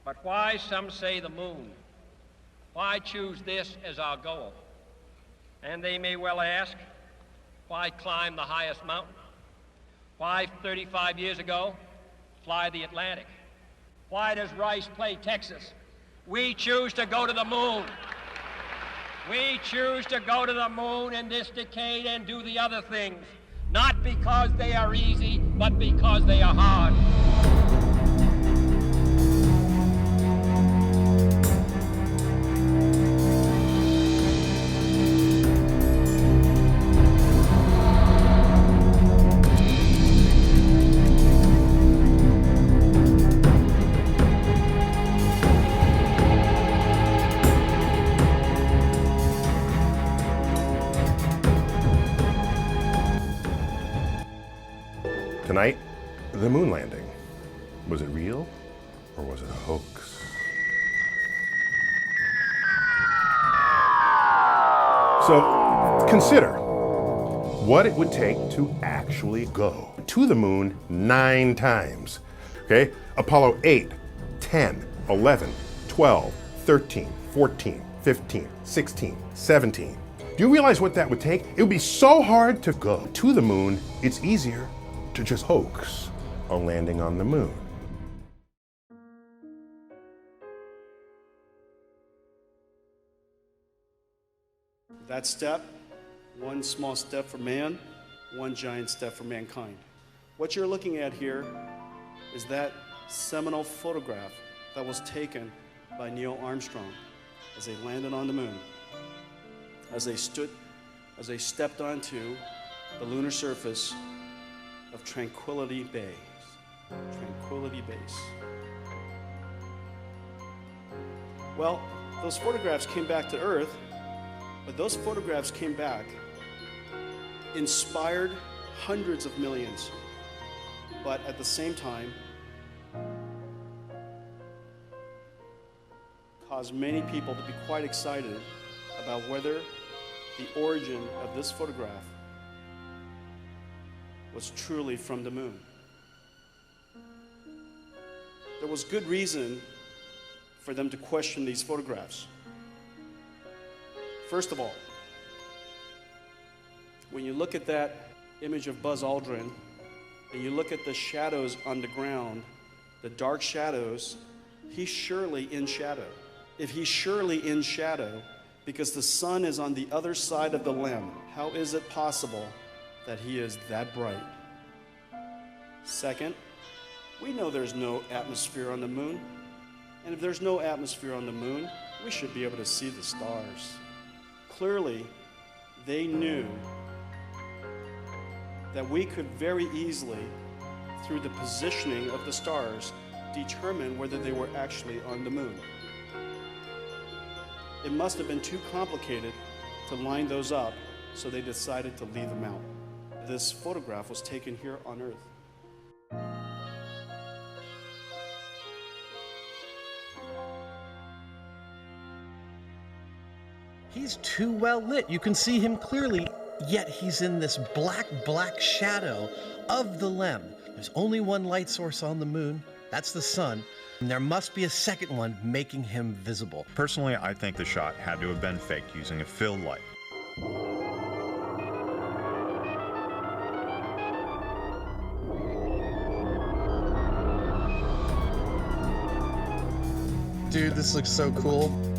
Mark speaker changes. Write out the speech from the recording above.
Speaker 1: But why, some say, the moon? Why choose this as our goal? And they may well ask, why climb the highest mountain? Why, 35 years ago, fly the Atlantic? Why does Rice play Texas? We choose to go to the moon. We choose to go to the moon in this decade and do the other things, not because they are easy, but because they are hard.
Speaker 2: Tonight, the moon landing. Was it real or was it a hoax? So consider what it would take to actually go to the moon 9 times. Okay? Apollo 8, 10, 11, 12, 13, 14, 15, 16, 17. Do you realize what that would take? It would be so hard to go to the moon, it's easier to just hoax a landing on the moon.
Speaker 3: That step, one small step for man, one giant step for mankind. What you're looking at here is that seminal photograph that was taken by Neil Armstrong as they landed on the moon, as they stepped onto the lunar surface of Tranquility Base. Tranquility Base. Well, those photographs came back to Earth, but those photographs came back, inspired hundreds of millions, but at the same time, caused many people to be quite excited about whether the origin of this photograph was truly from the moon. There was good reason for them to question these photographs. First of all, when you look at that image of Buzz Aldrin and you look at the shadows on the ground, the dark shadows, he's surely in shadow. If he's surely in shadow because the sun is on the other side of the limb, how is it possible that he is that bright? Second, we know there's no atmosphere on the moon. And if there's no atmosphere on the moon, we should be able to see the stars. Clearly, they knew that we could very easily, through the positioning of the stars, determine whether they were actually on the moon. It must have been too complicated to line those up, so they decided to leave them out. This photograph was taken here on Earth.
Speaker 4: He's too well lit. You can see him clearly, yet he's in this black shadow of the LEM. There's only one light source on the moon. That's the sun. And there must be a second one making him visible.
Speaker 5: Personally, I think the shot had to have been faked using a fill light.
Speaker 4: Dude, this looks so cool.